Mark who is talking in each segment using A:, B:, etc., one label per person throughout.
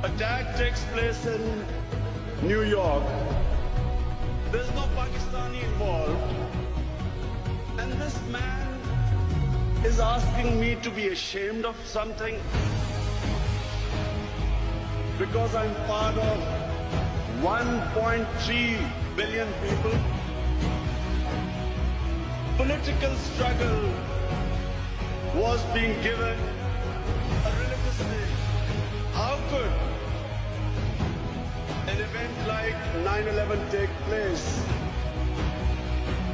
A: Attack takes place in New York. There's no Pakistani involved. And this man is asking me to be ashamed of something because I'm part of 1.3 billion people. Political struggle was being given a religious name. How could an event like 9/11 take place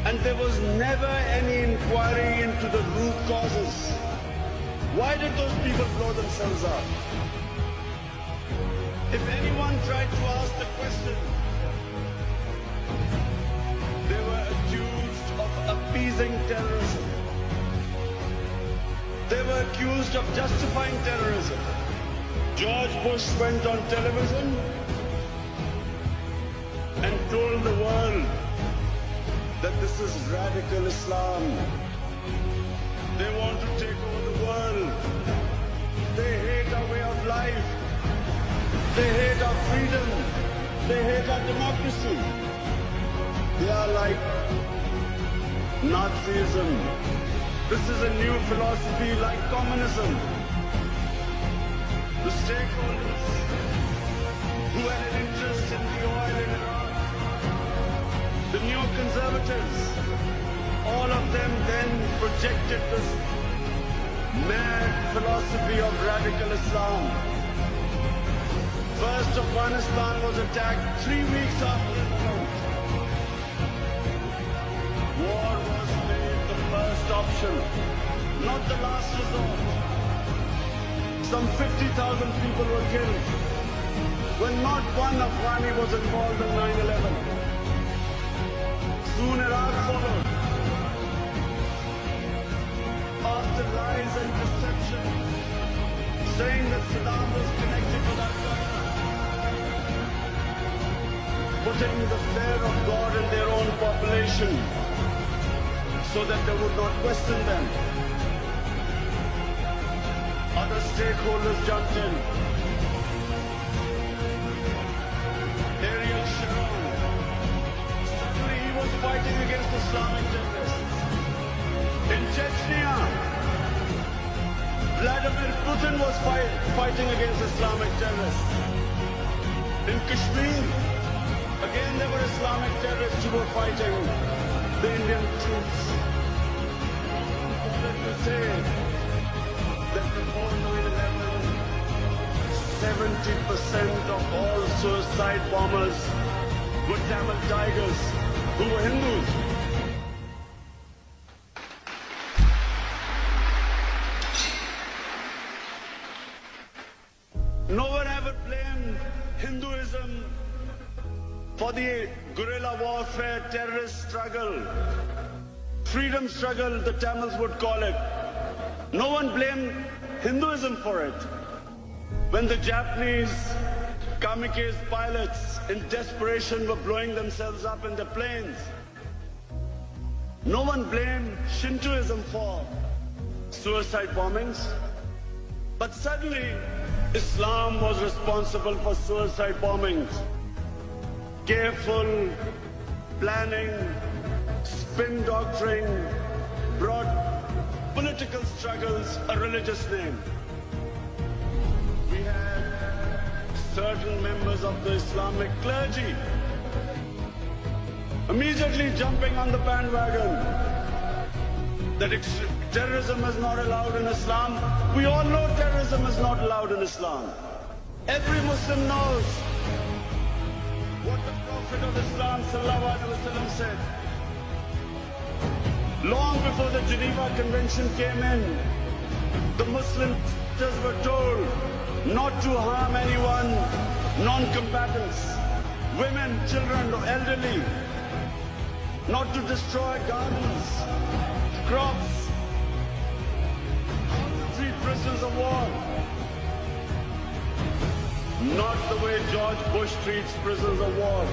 A: and there was never any inquiry into the root causes? Why did those people blow themselves up? If anyone tried to ask the question, they were accused of appeasing terrorism. They were accused of justifying terrorism. George Bush went on television and told the world that this is radical Islam. They want to take over the world. They hate our way of life. They hate our freedom. They hate our democracy. They are like Nazism. This is a new philosophy like communism. The stakeholders who had an interest in the oil in Iraq, the neoconservatives, all of them then projected this mad philosophy of radical Islam. First, Afghanistan was attacked 3 weeks after the vote. War was made the first option, not the last resort. Some 50,000 people were killed when not one Afghani was involved in 9/11. Soon Iraq followed. After lies and deception, saying that Saddam was connected with Al-Qaeda, putting the fear of God in their own population so that they would not question them. Other stakeholders jumped in. Ariel Sharon, suddenly he was fighting against Islamic terrorists. In Chechnya, Vladimir Putin was fighting against Islamic terrorists. In Kashmir, again there were Islamic terrorists who were fighting the Indian troops. Let me say that before 9/11, 70% of all suicide bombers were Tamil Tigers who were Hindus. No one ever blamed Hinduism for the guerrilla warfare, terrorist struggle, freedom struggle, the Tamils would call it. No one blamed Hinduism for it. When the Japanese kamikaze pilots in desperation were blowing themselves up in their planes, no one blamed Shintoism for suicide bombings. But suddenly, Islam was responsible for suicide bombings. Careful planning, spin doctoring brought political struggles a religious name. We had certain members of the Islamic clergy immediately jumping on the bandwagon that terrorism is not allowed in Islam. We all know terrorism is not allowed in Islam. Every Muslim knows what the Prophet of Islam sallallahu alaihi wasallam said. Long before the Geneva Convention came in, the Muslims were told not to harm anyone, non-combatants, women, children, elderly, not to destroy gardens, crops, how to treat prisoners of war. Not the way George Bush treats prisoners of war.